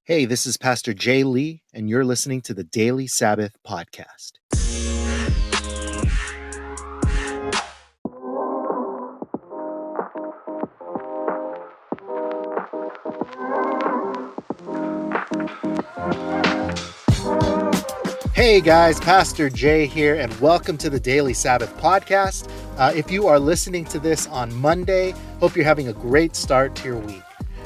Hey, this is Pastor Jay Lee, and you're listening to the Daily Sabbath Podcast. Hey guys, Pastor Jay here, and welcome to the Daily Sabbath Podcast. If you are listening to this on Monday, hope you're having a great start to your week.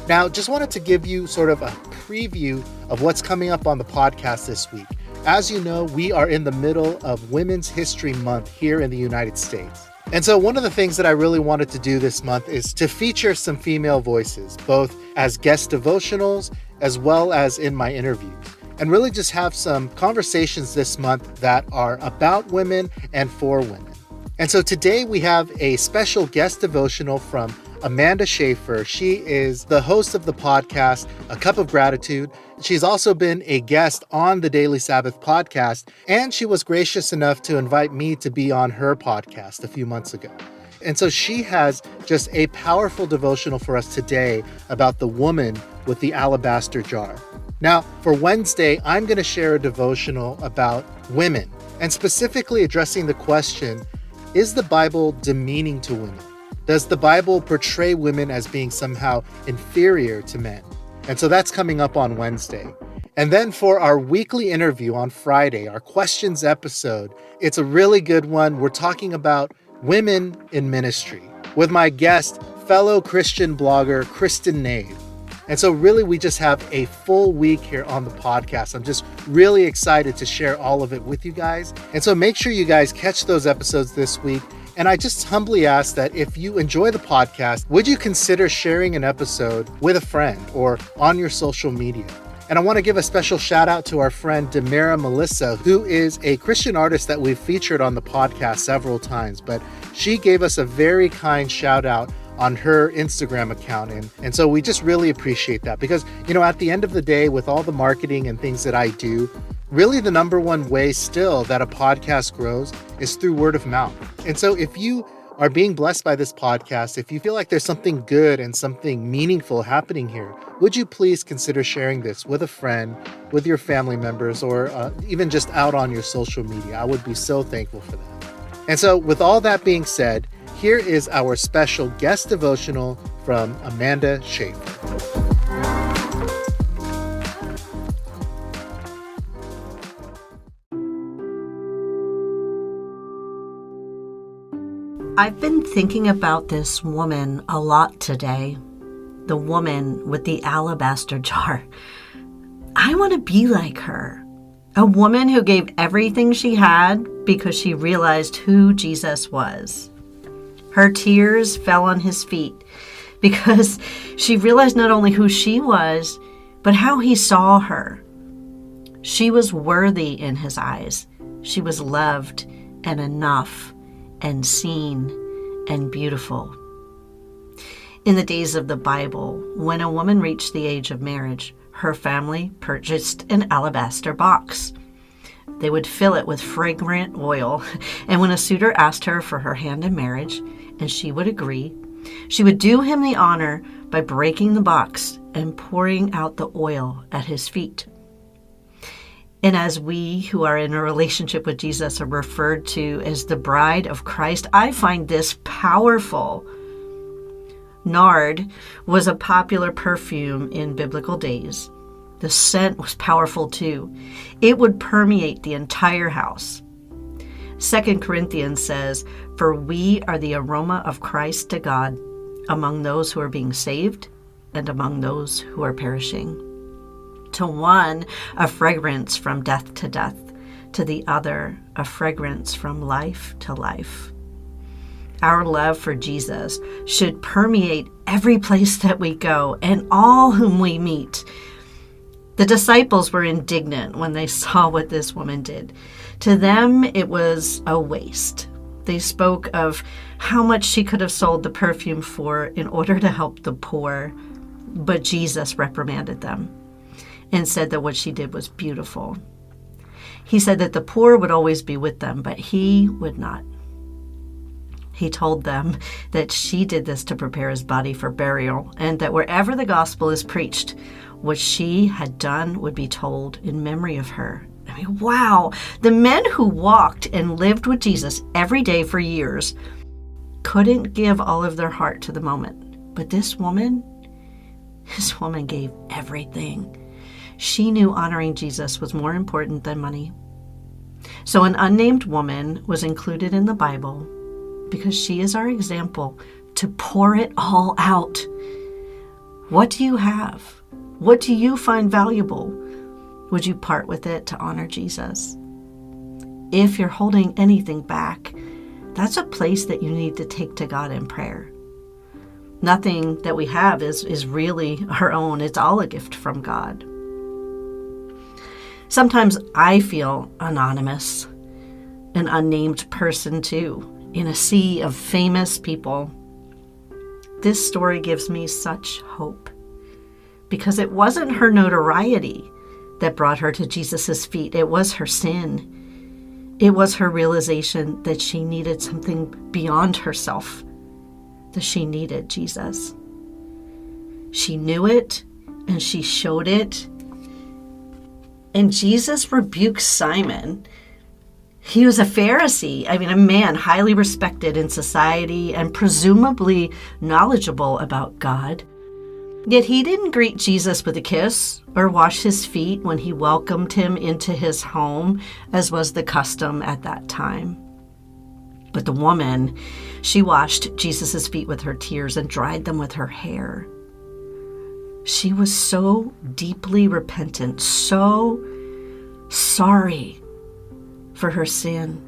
Now, just wanted to give you sort of a preview of what's coming up on the podcast this week. As you know, we are in the middle of Women's History Month here in the United States. And so one of the things that I really wanted to do this month is to feature some female voices, both as guest devotionals as well as in my interviews, and really just have some conversations this month that are about women and for women. And so today we have a special guest devotional from Amanda Schaefer. She is the host of the podcast, A Cup of Gratitude. She's also been a guest on the Daily Sabbath podcast, and she was gracious enough to invite me to be on her podcast a few months ago. And so she has just a powerful devotional for us today about the woman with the alabaster jar. Now, for Wednesday, I'm going to share a devotional about women, and specifically addressing the question, is the Bible demeaning to women? Does the Bible portray women as being somehow inferior to men? And so that's coming up on Wednesday. And then for our weekly interview on Friday, our questions episode, it's a really good one. We're talking about women in ministry with my guest, fellow Christian blogger, Kristen Nave. And so really, we just have a full week here on the podcast. I'm just really excited to share all of it with you guys. And so make sure you guys catch those episodes this week. And I just humbly ask that if you enjoy the podcast, would you consider sharing an episode with a friend or on your social media? And I want to give a special shout out to our friend Demira Melissa, who is a Christian artist that we've featured on the podcast several times, but she gave us a very kind shout out on her Instagram account. And so we just really appreciate that because, you know, at the end of the day, with all the marketing and things that I do, really the number one way still that a podcast grows is through word of mouth. And so if you are being blessed by this podcast, if you feel like there's something good and something meaningful happening here, would you please consider sharing this with a friend, with your family members, or even just out on your social media? I would be so thankful for that. And so with all that being said, here is our special guest devotional from Amanda Schaefer. I've been thinking about this woman a lot today, the woman with the alabaster jar. I want to be like her, a woman who gave everything she had because she realized who Jesus was. Her tears fell on his feet because she realized not only who she was, but how he saw her. She was worthy in his eyes. She was loved and enough and seen and beautiful. In the days of the Bible, when a woman reached the age of marriage, her family purchased an alabaster box. They would fill it with fragrant oil, and when a suitor asked her for her hand in marriage, and she would agree, she would do him the honor by breaking the box and pouring out the oil at his feet. And as we who are in a relationship with Jesus are referred to as the bride of Christ, I find this powerful. Nard was a popular perfume in biblical days. The scent was powerful too. It would permeate the entire house. 2 Corinthians says, "For we are the aroma of Christ to God among those who are being saved and among those who are perishing. To one, a fragrance from death to death. To the other, a fragrance from life to life." Our love for Jesus should permeate every place that we go and all whom we meet. The disciples were indignant when they saw what this woman did. To them, it was a waste. They spoke of how much she could have sold the perfume for in order to help the poor, but Jesus reprimanded them and said that what she did was beautiful. He said that the poor would always be with them, but he would not. He told them that she did this to prepare his body for burial, and that wherever the gospel is preached, what she had done would be told in memory of her. I mean, wow. The men who walked and lived with Jesus every day for years couldn't give all of their heart to the moment. But this woman gave everything. She knew honoring Jesus was more important than money. So an unnamed woman was included in the Bible because she is our example to pour it all out. What do you have? What do you find valuable? Would you part with it to honor Jesus? If you're holding anything back, that's a place that you need to take to God in prayer. Nothing that we have is really our own. It's all a gift from God. Sometimes I feel anonymous, an unnamed person too, in a sea of famous people. This story gives me such hope because it wasn't her notoriety that brought her to Jesus' feet. It was her sin. It was her realization that she needed something beyond herself, that she needed Jesus. She knew it and she showed it. And Jesus rebuked Simon. He was a Pharisee, a man highly respected in society and presumably knowledgeable about God. Yet he didn't greet Jesus with a kiss or wash his feet when he welcomed him into his home, as was the custom at that time. But the woman, she washed Jesus' feet with her tears and dried them with her hair. She was so deeply repentant, so sorry for her sin.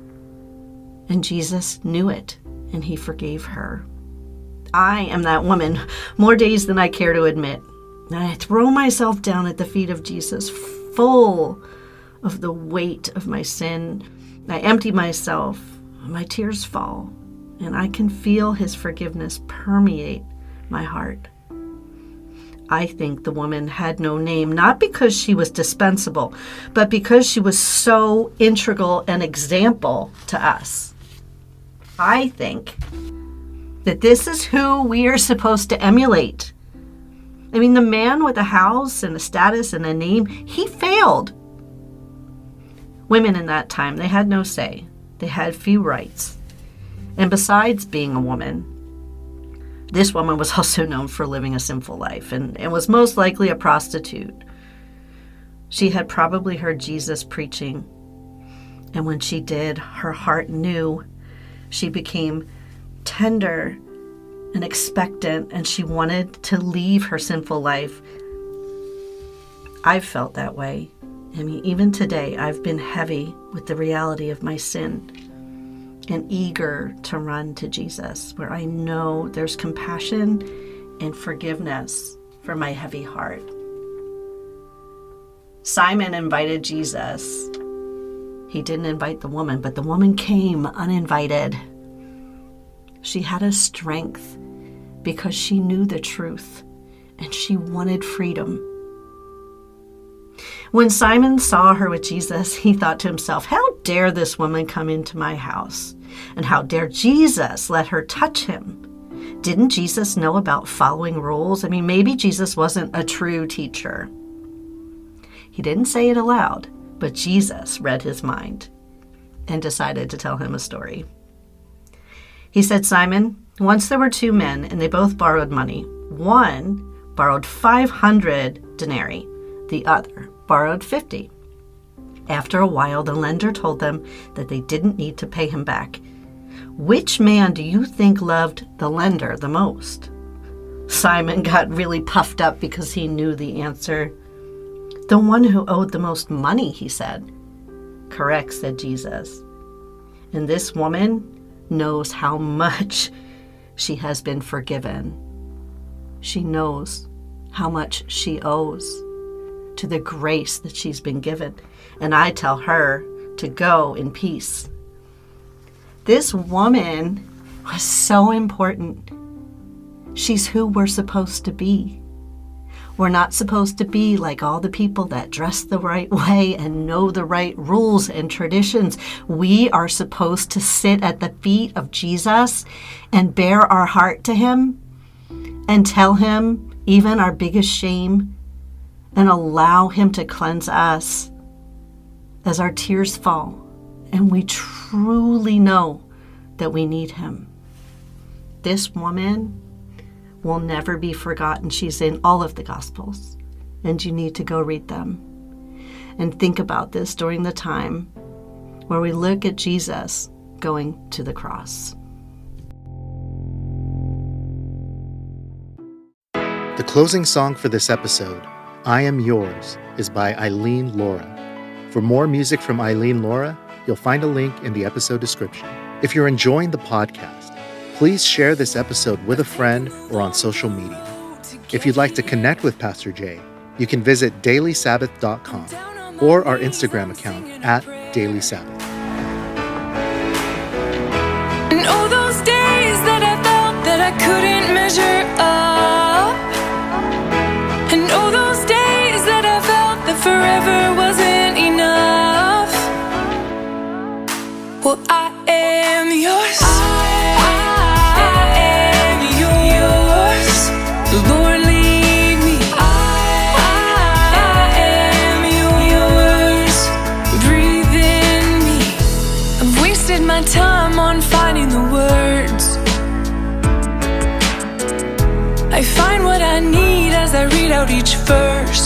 And Jesus knew it, and he forgave her. I am that woman more days than I care to admit. And I throw myself down at the feet of Jesus, full of the weight of my sin. I empty myself, my tears fall, and I can feel his forgiveness permeate my heart. I think the woman had no name, not because she was dispensable, but because she was so integral an example to us. I think that this is who we are supposed to emulate. The man with a house and a status and a name, he failed. Women in that time, they had no say. They had few rights. And besides being a woman, this woman was also known for living a sinful life and was most likely a prostitute. She had probably heard Jesus preaching. And when she did, her heart knew. She became tender and expectant, and she wanted to leave her sinful life. I've felt that way. Even today, I've been heavy with the reality of my sin and eager to run to Jesus, where I know there's compassion and forgiveness for my heavy heart. Simon invited Jesus. He didn't invite the woman, but the woman came uninvited. She had a strength because she knew the truth and she wanted freedom. When Simon saw her with Jesus, he thought to himself, how dare this woman come into my house? And how dare Jesus let her touch him? Didn't Jesus know about following rules? Maybe Jesus wasn't a true teacher. He didn't say it aloud, but Jesus read his mind and decided to tell him a story. He said, Simon, once there were two men, and they both borrowed money. One borrowed 500 denarii. The other borrowed 50. After a while, the lender told them that they didn't need to pay him back. Which man do you think loved the lender the most? Simon got really puffed up because he knew the answer. The one who owed the most money, he said. Correct, said Jesus. And this woman knows how much she has been forgiven. She knows how much she owes to the grace that she's been given. And I tell her to go in peace. This woman was so important. She's who we're supposed to be. We're not supposed to be like all the people that dress the right way and know the right rules and traditions. We are supposed to sit at the feet of Jesus and bare our heart to him and tell him even our biggest shame and allow Him to cleanse us as our tears fall and we truly know that we need Him. This woman will never be forgotten. She's in all of the Gospels, and you need to go read them and think about this during the time where we look at Jesus going to the cross. The closing song for this episode, I Am Yours, is by Eileen Laura. For more music from Eileen Laura, you'll find a link in the episode description. If you're enjoying the podcast, please share this episode with a friend or on social media. If you'd like to connect with Pastor Jay, you can visit dailysabbath.com or our Instagram account @dailysabbath. And all those days that I felt that I couldn't measure up, and all those days that I felt that forever wasn't enough. Well, I am yours. I am yours. Lord, lead me. I am yours. Breathe in me. I've wasted my time on finding the words. I find what I need as I read out each verse.